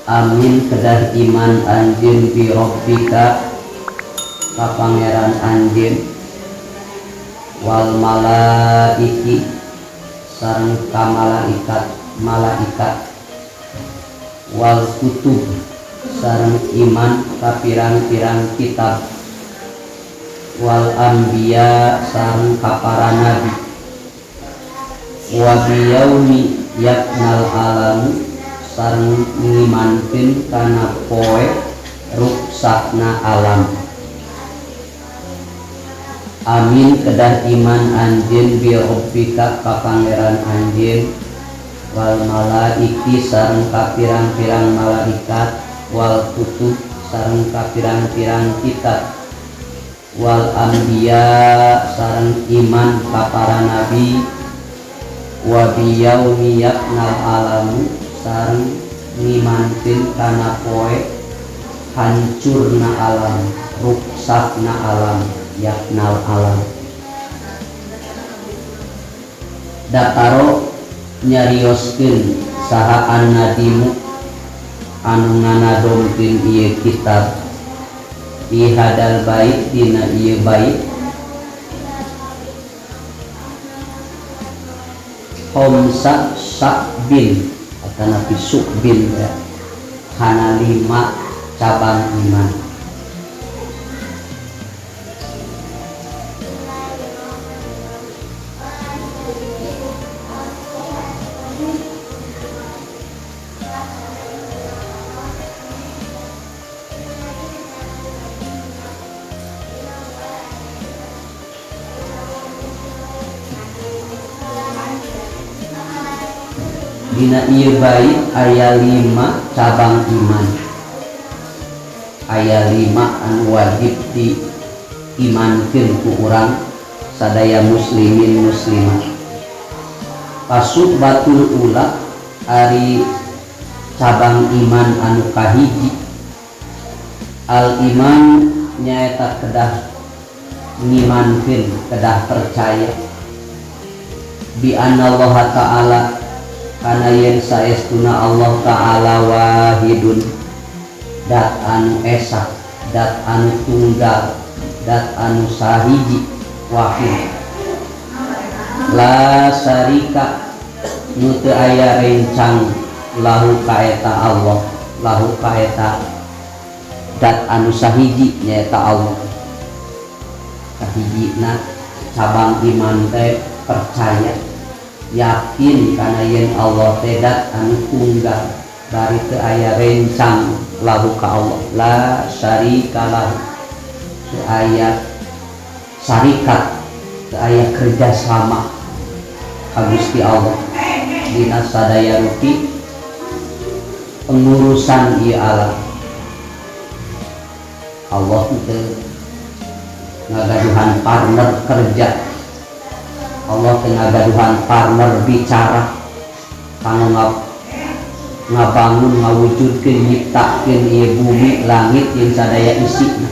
Amin kedah iman anjeun bi rabbika ka pangeran anjeun wal malaiki sareng ka malaikat wal kutub sareng iman ka pirang-pirang kitab wal anbiya sareng ka para nabi wa biyaumi yaknal alam sareng ngimankeun kana poe ruksakna alam. Amin kedah iman anjeun bi rabbika ka pangeran anjeun wal malaiki sareng ka pirang-pirang malaikat wal kutub sareng ka pirang-pirang kitab wal anbiya sareng iman ka para nabi wa biyaumi yaknal alam sareng ngimankeun kana poe hancurna alam ruksakna alam yaknal alam. Dataro nyarioskeun saha annadimu anu nganadomkeun ieu kitab di hadal bait dina ieu bait homsa sakbin atau nabi sukbin ya kana 5 cabang iman. Dina ieu bait aya 5 cabang iman, aya 5 anu wajib diimankeun ku urang sadaya muslimin muslimah. Pasuk batul ula ari cabang iman anu kahiji al iman nyaeta kedah ngimankeun kedah percaya bi anna Allah ta'ala kana yen saestuna Allah ta'ala wahidun dat anu esa dat anu tunggal dat anu sahiji wahid la syarika nu teu aya rencang lahu ka eta Allah lahu ka eta dat anu sahiji nyaeta Allah. Kahijina cabang iman teh percaya yakin kana yen Allah teh dat anu tunggal bari teu aya rencang lahu ka Allah la syarika lahu teu aya syarikat teu aya kerja sama ka Gusti Allah dina sadaya rupi pengurusan ieu alam. Allah teu ngagaduhan partner kerja, Allah tengah gaduhan partner bicara kanggo ngabangun ngawujudkeun nyiptakeun ieu bumi langit yang sadaya isina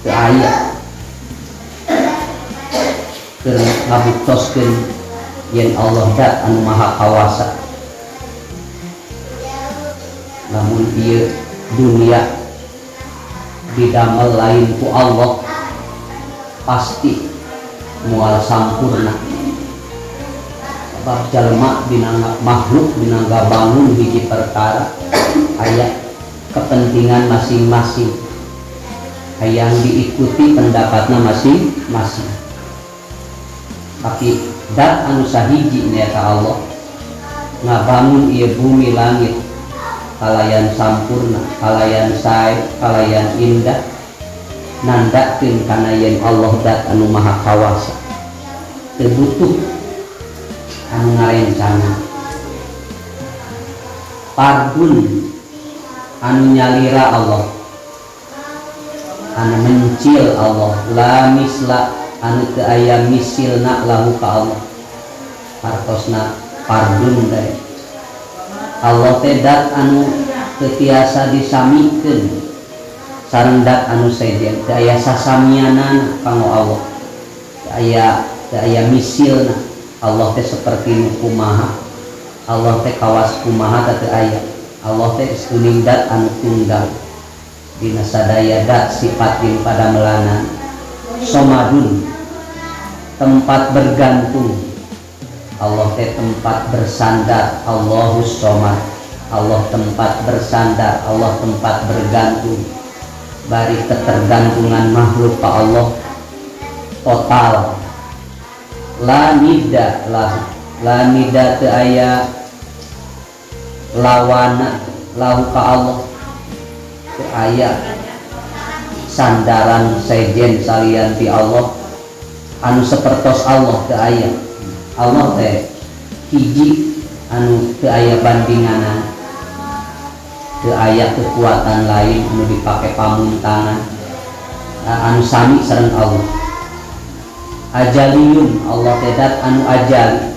teu aya keur ngabuktoskeun yen Allah dat anu maha kawasa. Namun ieu dunia didamel lain ku Allah pasti mual sampurna. Sebab jalma dina makhluk dina bangun hiji perkara aya kepentingan masing-masing, hayang diikuti pendapatna masing-masing. Tapi dat anu sahiji nyaeta Allah ngabangun ieu bumi langit kalayan sampurna, kalayan sae, kalayan indah, nandakeun kana yen Allah dat anu maha kawasa teu butuh anu ngarencana. Pardun anu nyalira Allah, anu mencil Allah, la misla anu teu aya misilna lahu ka Allah. Hartosna pardun teh Allah teh dat anu teu tiasa disamikeun sareng dat anu sejen teu aya sasamianana kanggo Allah, teu aya misilna. Allah teh seperti nu kumaha, Allah teh kawas kumaha teu aya. Allah teh kuning dat anu tunggal dina sadaya dat sifat yang pada melana somadun tempat bergantung Allah teh tempat bersandar Allahus somad Allah tempat bersandar Allah tempat bergantung bari ketergantungan makhluk ka Allah total la nida teu aya lawana lahu ka Allah teu aya sandaran sejen salian ti Allah anu sapertos Allah teu aya Allah teh hiji anu teu aya bandinganan teu aya kekuatan lain anu dipake pamuntangan anu sami sareng Allah ajaliyun Allah teh dat anu ajali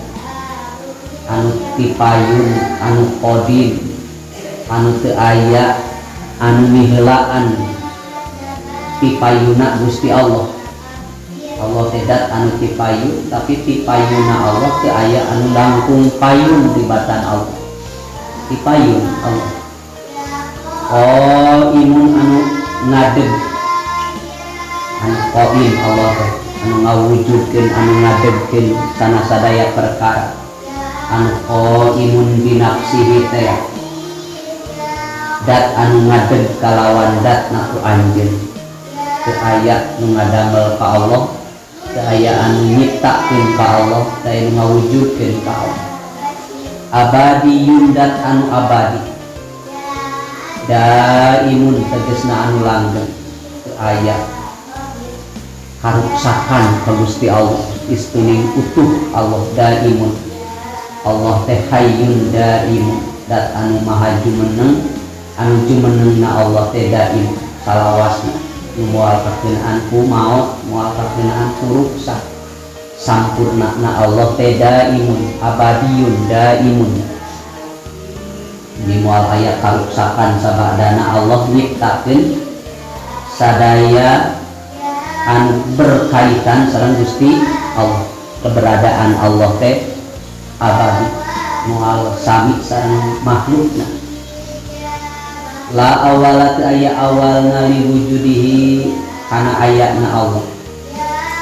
anu tipayun anu qadim anu teu aya anu miheulaan tipayuna Gusti Allah Allah teh dat anu tipayun tapi tipayuna Allah teu aya anu langkung payun di batan Allah tipayun Allah imun anu ngadeg anu qaim Allah teh anu ngawujudkeun anu ngadegkeun sana sadaya perkara anu imun binafsihi teh dat anu ngadeg kalawan dat naku anjeun teu aya nu ngadamel ka Allah teu aya anu nyiptakeun ka Allah teu aya nu ngawujudkeun ka Allah abadiyun dat anu abadi daimun tegesna anu langgeng teu aya haruksakan ka Gusti Allah istuning utuh Allah daimun Allah teh hayyun daimun dat anu maha jumeneng anu jumenengna Allah teh daim salawasna nu moal kakeunaan ku maot moal kakeunaan ku ruksa sampurnana Allah teh daimun abadiyun daimun di moal aya karuksakan sabadana Allah nyiptakeun sadaya anu berkaitan sareng Gusti Allah keberadaan Allah teh abadi moal sami sareng makhlukna la awala teu aya awalna li wujudihi kana ayatna Allah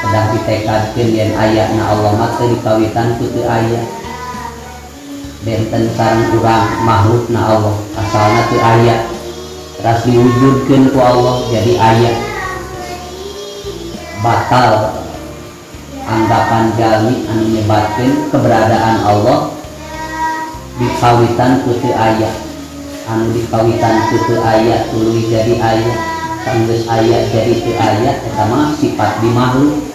kedah ditekadkeun yen ayatna Allah mah teu dikawitan ku teu aya benten sareng urang makhlukna Allah asalna teu aya teras diwujudkeun ku Allah jadi aya batal anggapan jalmi anu nyebatkeun keberadaan Allah dikawitan ku teu aya anu dikawitan ku teu aya tuluy jadi aya sanggeus aya jadi teu aya eta mah sifat di makhluk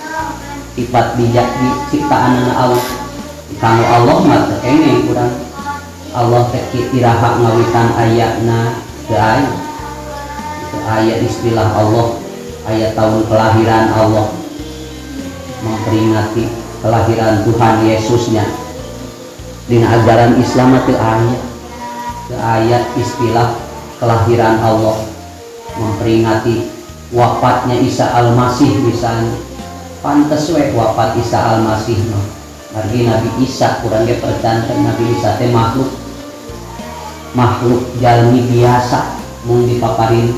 sifat di ciptaanna Allah kanggo Allah mah teu kenging urang Allah teh iraha ngawitan ayatna teu aya teu aya istilah Allah aya tahun kelahiran Allah memperingati kelahiran Tuhan Yesusnya dina ajaran Islam teu aya istilah kelahiran Allah memperingati wafatnya Isa Al-Masih misalnya pantes we wafat Isa Al-Masih mah margi Nabi Isa kurang ge percanten Nabi Isa teh makhluk jalmi biasa mung dipaparin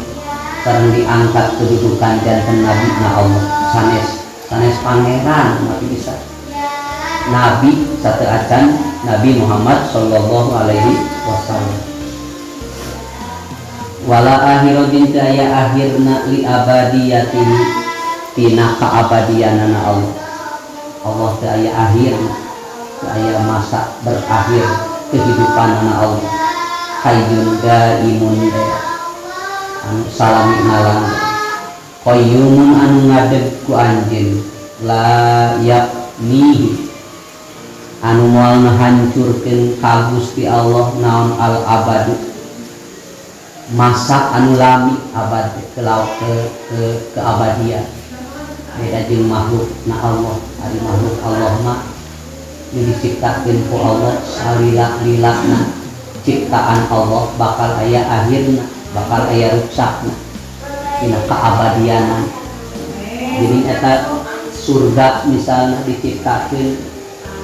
sareng diangkat kedudukan janten Nabi na Allah sanes pangeran Nabi Isa Nabi sateu acan Nabi Muhammad sallallahu alaihi wasallam wala akhirin teu aya akhirna li abadiyatihi tina kaabadianana Allah Allah teu aya akhir teu aya masa berakhir kehidupanana Allah hayyun daimun anu salami nalang qayyumun anu ngadeg ku anjeun la yaknihi anu moal ngahancurkeun ka Gusti Allah naon al abadu masa anu lami abad keabadian beda jeung makhluk na Allah ari makhluk Allah mah diciptakeun ku Allah salila-lilana ciptaan Allah bakal aya akhirna bakal aya ruksakna dina keabadianan jadi eta surga misalnya diciptakeun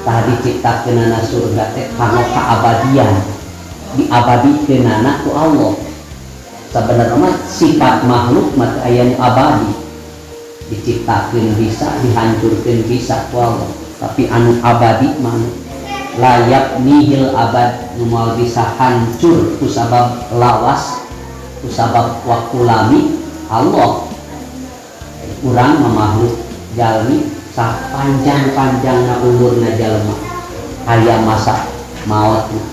tah diciptakeunana surga teh kanggo keabadian diabadikeun ku Allah. Sebenarnya mah sifat makhluk mah aya nu abadi, diciptakeun bisa, dihancurkeun bisa ku Allah. Tapi anu abadi mah layak nihil abad, nu moal bisa hancur ku sabab lawas, ku sabab waktu lami Allah. Urang mah makhluk jalmi sapanjang-panjangna umurna jalma aya masa mautna,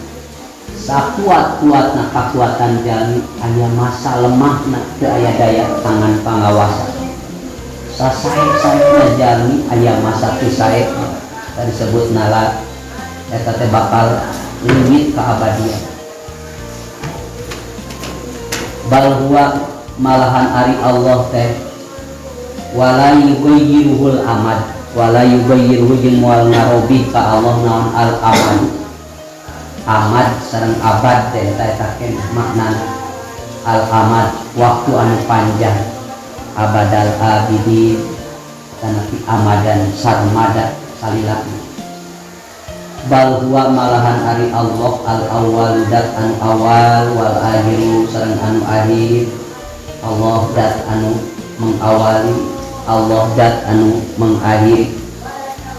sakuat-kuatna kakuatan jalmi aya masa lemahna teu aya daya tangan pangawasa, sasae-saena jalmi aya masa teu sae disebutna la eta teh bakal limit keabadian. Bal huwa malahan ari Allah teh wala yughayyiruhul amad, wala yughayyiruhu jeung moal ngarobih ka Allah naon al amad. Amad sareng abad teh eta keneh maknana. Al amad waktu anu panjang, abadal abidin kana fi amadan sarmada salilakna. Bal huwa malahan ari Allah al awwal dat anu awal wal akhiru sareng anu akhir. Allah dat anu mengawali, Allah dat anu mengakhiri.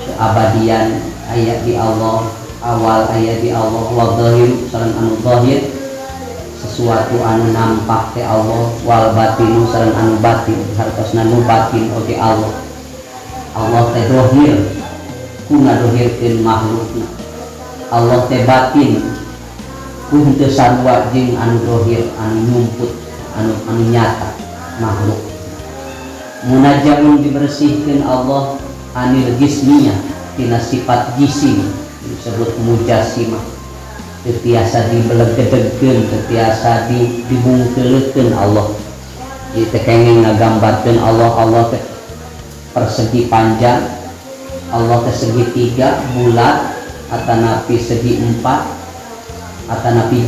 Keabadian aya di Allah, awal aya di Allah, wa zahir sareng anu zahir sesuatu anu nampak teh Allah, wal batinu sareng anu batin hartosna nu batin oge Allah. Allah teh zahir ku ngadohirkeun makhlukna, Allah teh batin ku henteu sarua jeung anu zahir anu nyumput anu nyata makhluk. Munajjaun dibersihkeun Allah anil jismiyah tina sifat jisim disebut mujassimah, teu tiasa dibelegedegkeun, teu tiasa dibungkeulkeun Allah. Ieu teh kenging ngagambarkeun Allah teh persegi panjang, Allah teh segitiga bulat atanapi segi empat, atanapi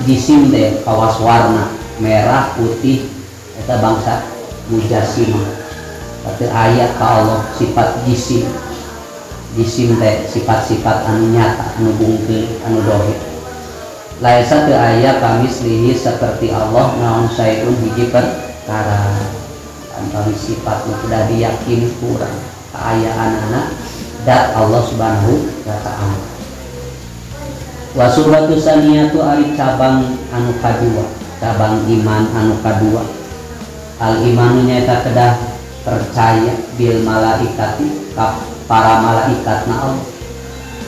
jisim teh kawas warna merah putih eta bangsa mujassimah. Tapi aya ka Allah sifat jisim teh sifat-sifat anu nyata, anu bungkeul, anu dohir. Laisa teu aya kamislihi seperti Allah naon saeun hiji perkara. Antara sifat nu kudu diyakini kurang kaayaanana dat Allah Subhanahu wa ta'ala. Wa suratu saniyatu ari cabang anu kadua, cabang iman anu kadua. Al imanu nyaeta kedah percaya bil malaikati ka para malaikatna Allah.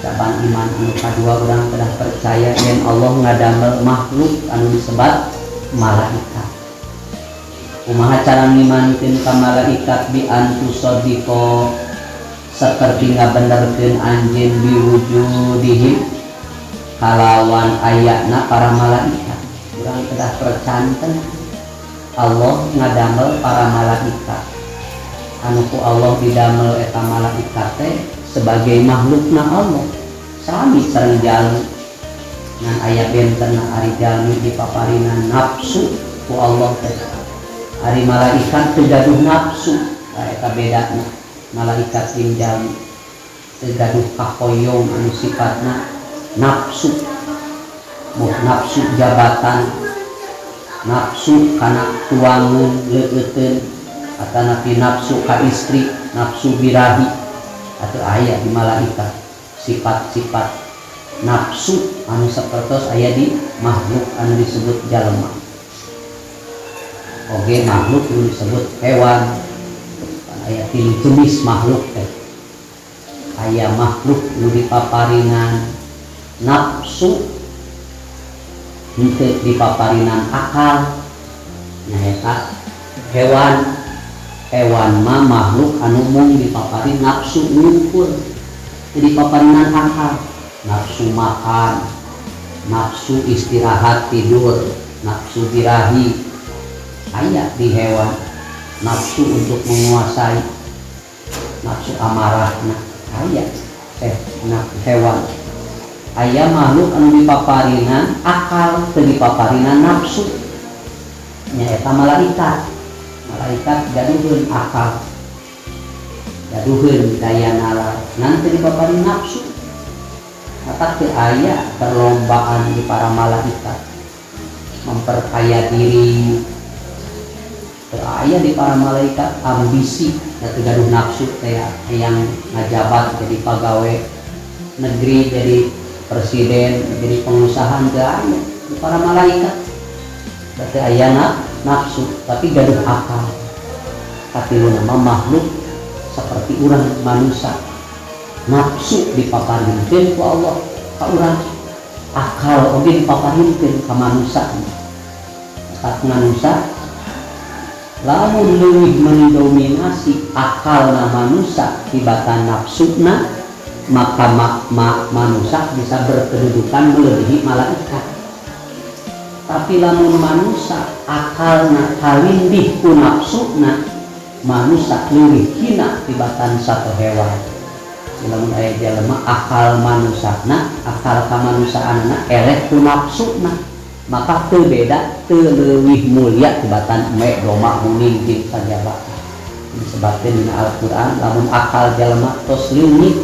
Cabang iman anu kadua urang kedah percaya yen Allah ngadamel makhluk anu disebat malaikat. Kumaha cara ngimankeun ka malaikat bi antu sadiqo saperti ngabenerkeun anjeun biwujudihim kalawan ayatna para malaikat. Urang kedah percanten Allah ngadamel para malaikat. Anu ku Allah didamel eta malaikat teh sebagai makhlukna Allah. Sami sareng jalmi. Ngan aya bentenna ari jalmi dipaparina nafsu ku Allah teh. Ari malaikat teu gaduh nafsu, eta bedana. Malaikat jeung jalmi teu gaduh kahoyong anu sifatna nafsu. Moh nafsu jabatan, nafsu kana tuangun leueuteun atanapi nafsu ka istri, nafsu birahi atuh aya di malaikat. Sifat-sifat nafsu anu sapertos aya di makhluk anu disebut jalma. Oge makhluk anu disebut hewan, aya tilu jenis makhluk teh. Aya makhluk nu dipaparinan nafsu, henteu dipaparinan akal. Nyaeta hewan mah makhluk anu mung dipaparin nafsu ngumpul, teu dipaparinan akal. Nafsu makan, nafsu istirahat tidur, nafsu birahi aya di hewan. Nafsu untuk menguasai, nafsu amarahna aya hewan. Aya makhluk anu dipaparinan akal, teu dipaparinan nafsu. Nyaeta malaikat. Malaikat gaduheun akal, gaduheun daya nalar, nanti dipaparin nafsu. maka teu aya perlombaan di para malaikat memperkaya diri, teu aya di para malaikat ambisi dan gaduh nafsu kayak yang ngajabat jadi pegawai negeri, jadi presiden, jadi pengusaha, teu aya di para malaikat. Berarti aya nafsu tapi gaduh akal. Katiluna makhluk seperti urang manusia, nafsu dipaparinkeun ku Allah ka urang, akal oge dipaparinkeun ka manusia. Tak manusia lamun leuwih mendominasi akalna manusia tibatan nafsuna, maka manusia bisa berkedudukan melebihi malaikat. Tapi lamun manusia akalna kalindih ku nafsuna, manusia leuwih hina tibatan satu hewan. Lamun aya jalema akal manusana, akal kamanusiaanna eleh ku nafsuna, maka teu beda, teu leuwih mulia tibatan me doma muning di sajabat. Disebutkeun dina Al-Qur'an, lamun akal jalema tos leuwih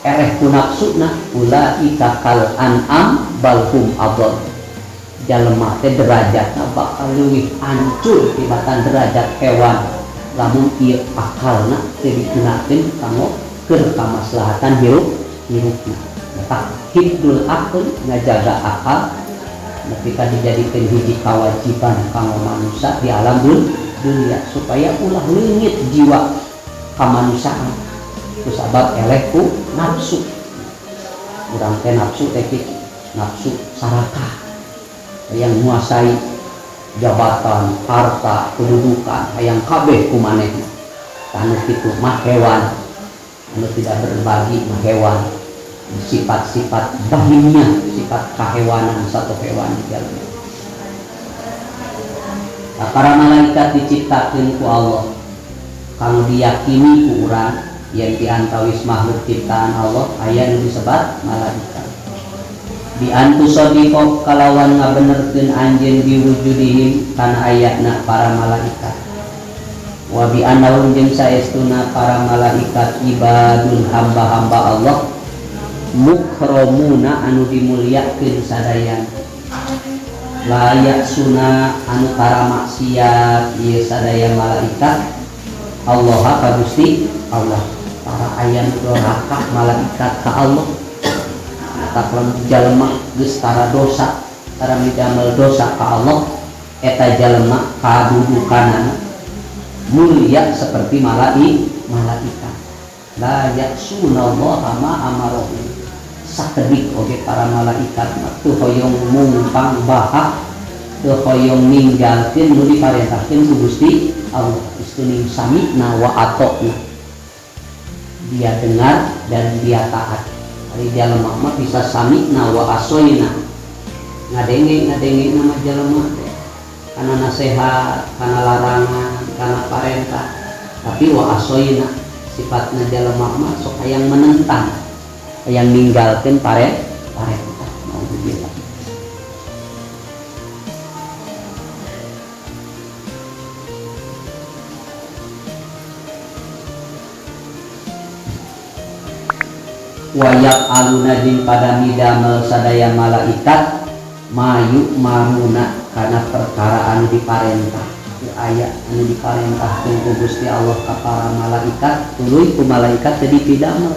eleh ku nafsuna, ulaika kal an'am bal hum adall. Jalema teh derajatna bakal leuwih hancur tibatan derajat hewan lamun ieu akalna teu digunakeun kanggo keur kamaslahatan hirupna. Maka hifdzul aql, ngajaga akal ketika dijadikan hiji kewajiban kanggo manusia di alam dunia supaya ulah leungit jiwa kamanusiaan ku sabab eleh ku nafsu. Urang teh nafsu teh nafsu sarakah, yang menguasai jabatan, harta, kedudukan, hayang kabeh ku manehna. Anu kitu mah hewan, anu tidak berbagi mah hewan. Sifat-sifat bahimnya, sifat kehewanan satu hewan di dalamnya. Nah, para malaikat diciptakeun ku Allah kang diyakini ku urang yang diantawis makhluk ciptaan Allah aya nu disebat malaikat. Di antusodiko kalawan ngabenerkeun anjeun diwujudihim kana ayatna para malaikat. Wa bi annahum jeung saestuna para malaikat ibadun hamba-hamba Allah mukramuna anu dimuliakeun sadayan. Layak suna anu para maksiat ieu sadaya malaikat Allah ka Gusti Allah. Para ayan doraka malaikat ka Allah. Taklam jalma geus tara dosa, tara midamel dosa ka Allah, eta jalma kadudukanana mulia seperti malaikat. La yaksunallaha ma amarohum. Sakedik oge para malaikat teu hoyong mumpang bahak, teu hoyong ninggalkeun nu diparentahkeun ku Gusti Allah. Istuning sami'na wa ata'na. Dia dengar dan dia taat. Ari jalema mah bisa sami'na wa asoina, ngadenge nama jalema kana nasihat, kana larangan, kana parentah. Tapi wa asoina sifatna jalema mah sok hayang menentang, hayang ninggalkeun parentah. Nauzubillah. Wayak alunajin pada midamel sadaya malaikat mayu maruna karena perkara anu diparentah. Aya anu diparentahkeun ku Gusti Allah ka para malaikat, tuluy ku malaikat teu dipidamel.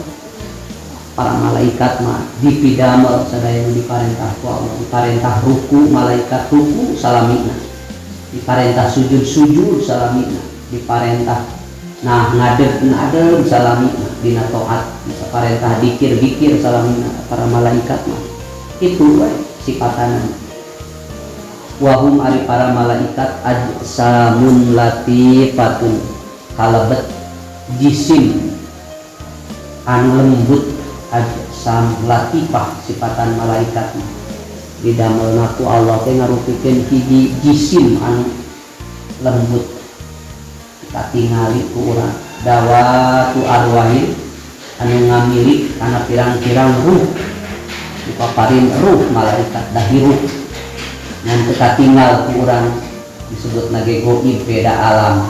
Para malaikat mah dipidamel sadaya anu diparentah ku Allah. Diparentah ruku, malaikat ruku salamina. Diparentah sujud salamina. Diparentah ngadeg salamina dina taat, diparentah dikir salamina para malaikat mah itu we sifatana. Wahum ari para malaikat ajsamun latifatun, kalebet jisim anu lembut, ajsam latifah sifatan malaikat mah. Didamelna ku Allah teh ngarupikeun hiji jisim anu lembut katingali ku urang. Dawatu arwahin anu ngamilik kana pirang-pirang ruh, dipaparin ruh malaikat dahi ruh ngan teu katinggal ku urang, disebut nage goib beda alam.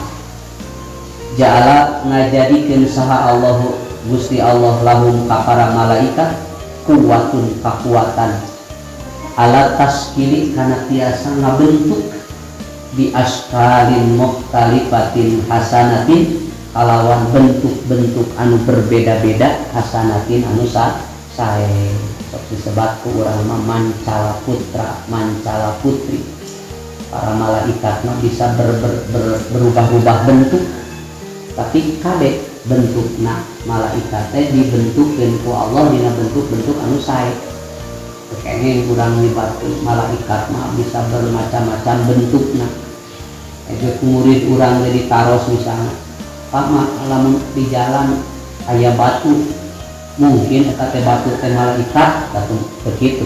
Ja'ala ngajadikeun saha Allah Gusti Allah lahum ka para malaikat kuwatun kekuatan ala taskili kana tiasa ngabentuk bi askalin mukhtalifatin hasanatin kalawan bentuk-bentuk anu berbeda-beda hasanatin anu sae sok disebat ku urang mah mancala putra mancala putri. Para malaikat mah bisa berubah-ubah bentuk, tapi kadek bentukna malaikat teh dibentukkeun ku Allah dina bentuk-bentuk anu sae. Kayaknya kurang libatkeun malaikat mah bisa bermacam-macam bentukna. Ege murid urang jadi taros misalnya, Pak mah lamun di jalan aya batu, mungkin eta teh batu teh malaikat atau begitu.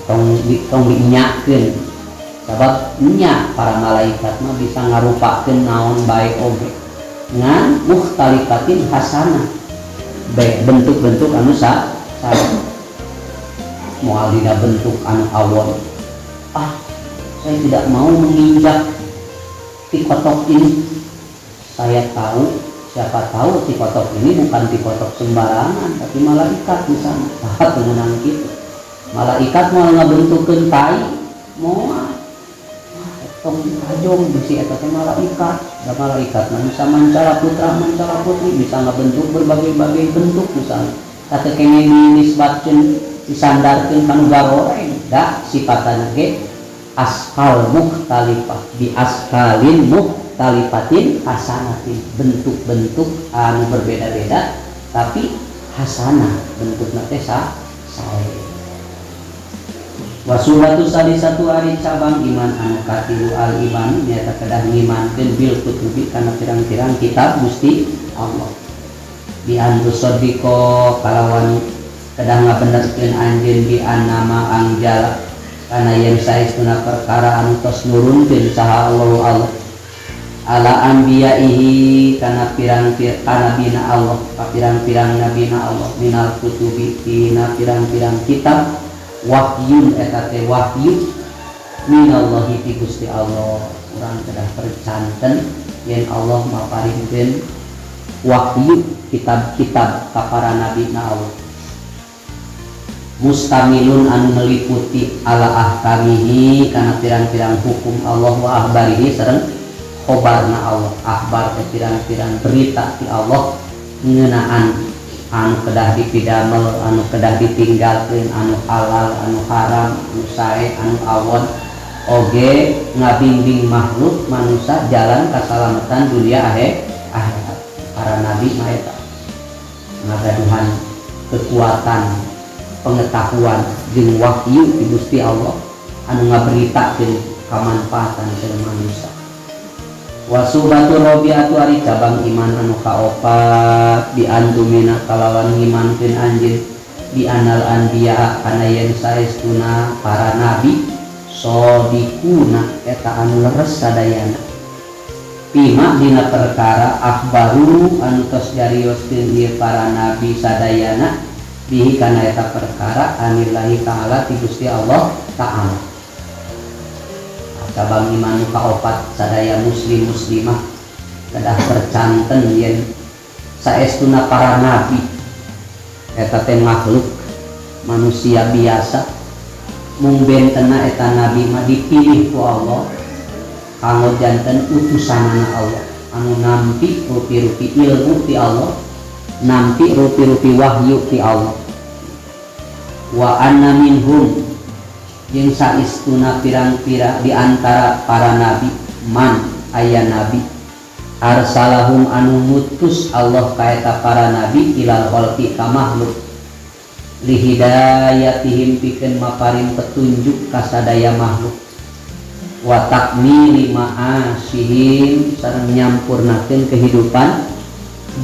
Tong dinyakeun. Sebab nya para malaikat mah bisa ngarupakeun naon bae oge. Ngan mukhtalifatin hasanah. Bae bentuk-bentuk anu sae. Moal dina bentuk anu awon. Saya tidak mau menginjak tikotok ini. Saya tahu, siapa tahu tikotok ini bukan tikotok sembarangan, tapi malaikat misalnya. Tengenang gitu. Malaikat mau ngabentukeun tai, moal tong ajong bisi eta teh malaikat. Da malaikat mah bisa mancala putra mancala putri, bisa ngabentuk berbagai-bagai bentuk misalnya. Kata kenging dinisbatkeun disandarkeun kanu garoreng, da sifatana ge askal mukhtalifah bi askalin mukhtalifatin hasanatin, bentuk-bentuk anu berbeda-beda tapi hasanah bentukna teh sae. Wasulatu salisatu ari cabang iman anu katilu al iman nyata kedah ngimankeun bil kutubi kana pirang-pirang kitab Gusti Allah. Bi antu sodiko kalawan kedah ngabenerkeun anjeun bi annama angjala kana yen saestuna perkara anu tos nurunkeun saha Allah ala anbiyaihi kana pirang-pirang nabina Allah ka pirang-pirang nabina Allah minal kutubi tina pirang-pirang kitab wahyun eta teh wahyu minallahi ti Gusti Allah. Urang kedah percanten yen Allah maparingkeun wahyu kitab-kitab ka para nabi na Allah mustamilun anu meliputi ala ahkamihi kana pirang-pirang hukum Allah wa ahbarihi sareng khobarna Allah. Akhbar teh pirang-pirang berita ti Allah ngeunaan anu kedah dipidamel, anu kedah ditinggalkeun, anu halal, anu haram, anu sae, anu awon, oge ngabimbing makhluk manusia jalan kasalamatan dunia akhirat. Para nabi mah eta ngagaduhan kekuatan pengetahuan jeung wahyu ti Gusti Allah anu ngaberitakeun kamanfaatan sareng manusia. Wasubatu robiatu ari cabang iman anu kaopat di antumina kalawan ngimankeun anjeun di anal anbiya kana yen saestuna para nabi sodikuna eta anu leres sadayana pima dina perkara akhbaru anu tos jarioskeun ieu para nabi sadayana bihi kana eta perkara anillahi ta'ala ti Gusti Allah ta'ala. Cabang iman kaopat sadaya muslim muslimah kedah percanten yen saestuna para nabi eta teh makhluk manusia biasa mung bentena eta nabi mah dipilih ku Allah kanggo janten utusanana Allah anu nampi rupi-rupi ilmu ti Allah, nampi rupi-rupi wahyu ti Allah. Wa anna minhum jeung saistuna pirang-pirang di antara para nabi man aya nabi arsalahum anu ngutus Allah ka eta para nabi ilal khalqi ka makhluk lihidayatihim pikeun maparing petunjuk ka sadaya makhluk wa takmili ma'asihim sareng nyampurnakeun kehidupan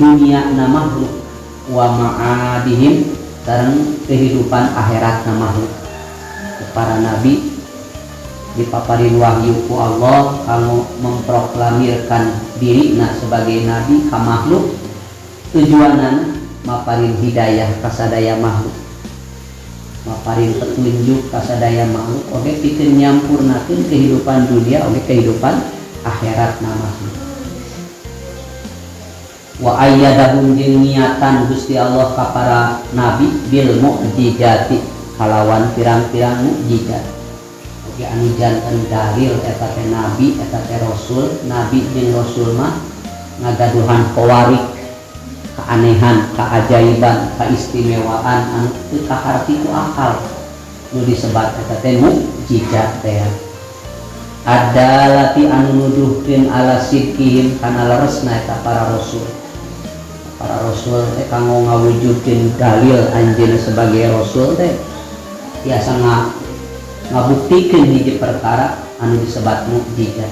dunia na makhluk wa ma'adihim sareng kehidupan akhirat na makhluk. Para nabi dipaparin wahyu ku Allah kanggo memproklamirkan dirina sebagai nabi ka makhluk tujuanana maparin hidayah ka sadaya makhluk, maparin petunjuk ka sadaya makhluk oge pikeun nyampurnakeun kehidupan dunia oge kehidupan akhirat na makhluk. wa ayyadahum jeung niatan Gusti Allah ka para nabi bil mu'jizati kalawan pirang-pirang mukjizat. Oke anu janten dalil eta teh nabi eta teh rasul, nabi jeung rasul mah ngagaduhan qawarik, keanehan, keajaiban, keistimewaan anu teu kaharti ku akal nu disebat eta teh mukjizat teh. Ada lati anu nuduhkeun ala sidqihim kana leresna eta para rasul. Para rasul teh kanggo ngawujudkeun dalil anjeunna sebagai rasul teh biasa ngabuktikeun hiji perkara anu disebat mukjizat.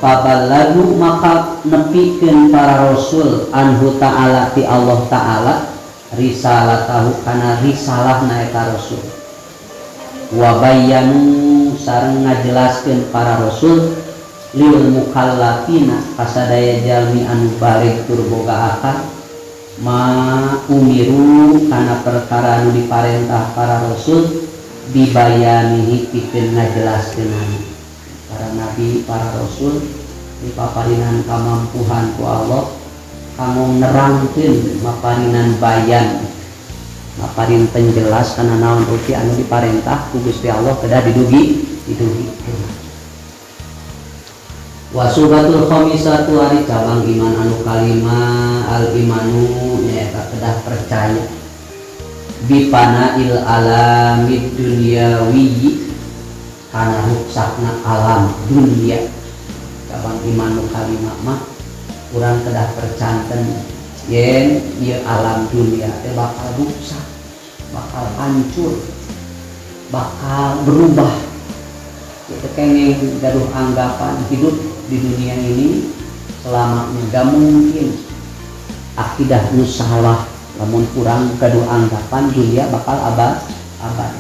Fabalagu maka nepikeun para rasul anhu ta'ala ti Allah ta'ala risalatahu kana risalahna eta rasul. Wa bayyanu sareng ngajelaskeun para rasul lil mukallafina kasadaya jalmi anu balig tur boga akal ma umiru kana perkara anu diparentah para rasul dibayanihi pikeun ngajelaskeun para nabi para rasul dipaparinan kamampuhan ku Allah kanggo nerangkeun maparinan bayan maparin penjelas kana naon rupi anu diparentah ku Gusti Allah kedah didugi wasubatul khamisatu ari cabang iman anu kalima al imanu nyaeta kedah percaya bipana il alamid dunyawi kana ruksakna alam dunia. Cabang iman anu kalima mah urang kedah percanten yen ieu alam dunia teh bakal rusak, bakal hancur, bakal berubah. Kita kenging gaduh anggapan hidup di dunia ini selamanya gak mungkin. Akidah nu salah lamun kurang gaduh anggapan dunia bakal abadi.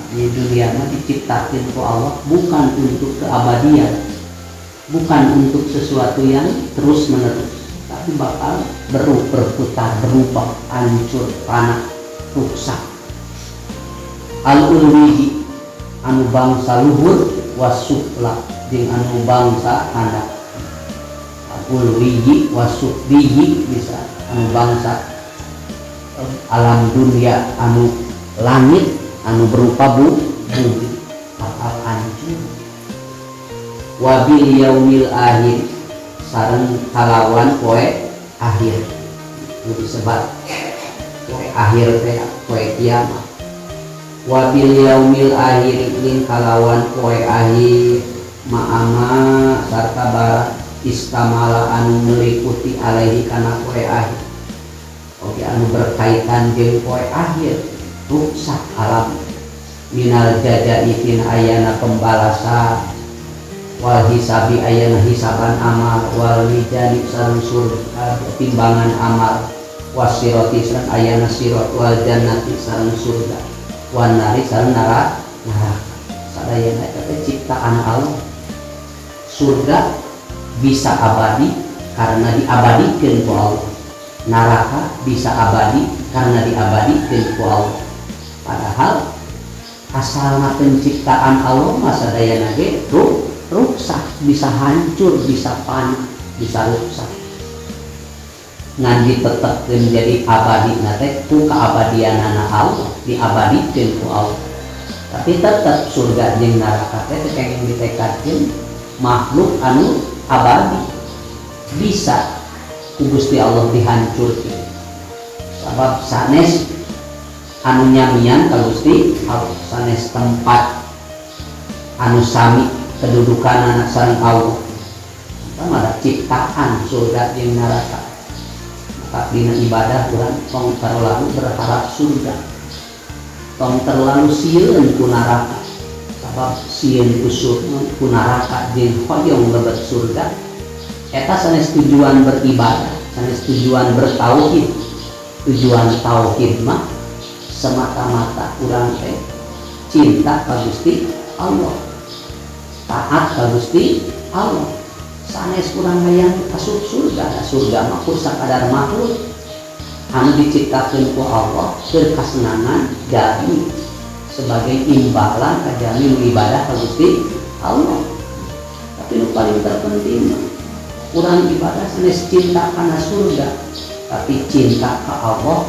Dunia mah diciptakeun ku Allah bukan untuk keabadian, bukan untuk sesuatu yang terus menerus, tapi bakal berputar, berubah, hancur, panah, rusak. Al-ulwihi anu bangsa luhur wasufla jeung anu bangsa handap. Al-ulwihi wasuflihi bisa anu bangsa alam dunia anu langit anu berupa bumi bakal hancur. Wabil yaumil akhir sareng kalawan poe akhir itu disebut poe akhir teh poe kiamat. Wabil yaumil akhir ing kalawan poe akhir ma'ama sarta barang istamala anu meliputi alaihi kana poe akhir. Oke anu berkaitan jeung poe akhir rusak alam minal jajaifin ayana pembalasan wal hisabi ayana hisaban amal wal mizani sareng surga timbangan amal wasiroti sareng ayana sirot wal jannati sareng surga wan nari sareng neraka. Sadayana eta ciptaan Allah. Surga bisa abadi karena diabadikeun ku Allah. Neraka bisa abadi karena diabadikeun ku Allah. Padahal asalna penciptaan Allah masa dayana ge rusak, bisa hancur, bisa panah, bisa rusak. Ngan ditetepkeun jadi abadi teh ku kaabadianana Allah, diabadikeun ku Allah. Tapi tetap surga jeung neraka teh kenging ditekadkeun makhluk anu abadi. Bisa ku Gusti Allah dihancurkeun. Sabab sanes anu nyamian ka Gusti Allah sanes tempat anu sami kedudukan anak sareng Allah. Sama ada ciptaan surga jeung neraka. Maka dina ibadah urang tong terlalu berharap surga. Tong terlalu sieun ku neraka. Sabab sieun ku neraka jeung hoyong lebet surga. Eta sanes tujuan beribadah, sanes tujuan bertauhid. Tujuan tauhid mah semata-mata urang teh cinta ka Gusti Allah, taat ka Gusti Allah. Sanes urang hayang asup surga, surga mah ku sakadar makhluk anu diciptakeun ku Allah keur kasenangan jami sebagai imbalan ka jami ibadah ka Gusti Allah. Tapi nu paling terpenting Urang ibadah sanes cinta karena surga, tapi cinta ke Allah,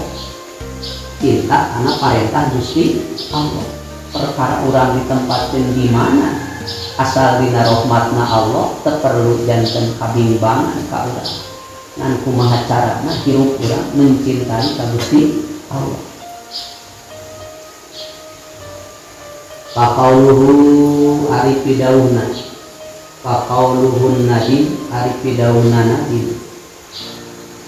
cinta karena perintah Gusti Allah. Perkara urang ditempatkan di mana asal dina rahmatna Allah, teu perlu janten kabimbangan ka urang. Ngan kumaha carana hirup urang mencintai ka Gusti Allah. Pakauluhu ari pidauhna, pakauluhun nadim ari pidauhna nadim.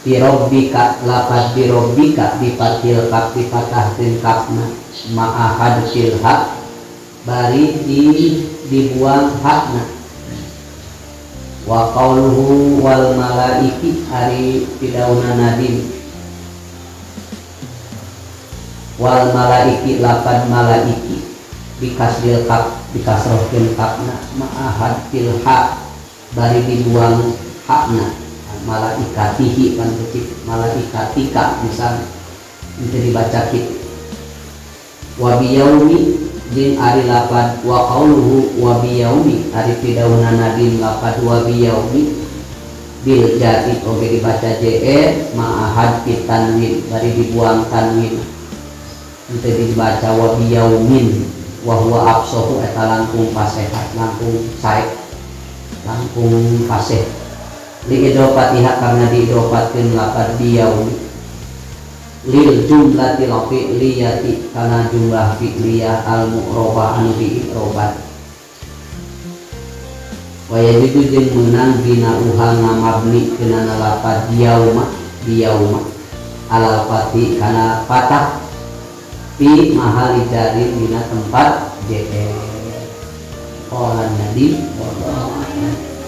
Birobbika lapat birobbika dipatil kap dipatahkeun kapna ma'ahad fil haq bari dibuang hakna. Wa qauluhu wal malaiki ari pidauhna nadim. Wal malaiki lapat malaiki dikasril kap dikasrohkeun kapna ma'ahad fil haq bari dibuang hakna. Malaikatihi kan kecil malaikatika misal itu dibaca gitu. Wabiyaumi jeung ari lapad wa qauluhu wabiyaumi ari pidauhna nadim lapad wabiyaumi bil jati oge dibaca ma'ahad fit tanwin bari dibuang tanwin itu dibaca wabiyaumin wa huwa absahu eta langkung fasehat langkung sae langkung fasih liidopatiha karena diidopatkeun lapad biyaumi lil jumlati fi'liyati karena jumlah fi'liyah al mu'robah anu di'robat wa yajidu jeung meunang bina uha ngamabni keunana lapad biyauma alal fati kana fatah fi mahali jarin dina tempat qala nabi sallallahu alaihi wasallam.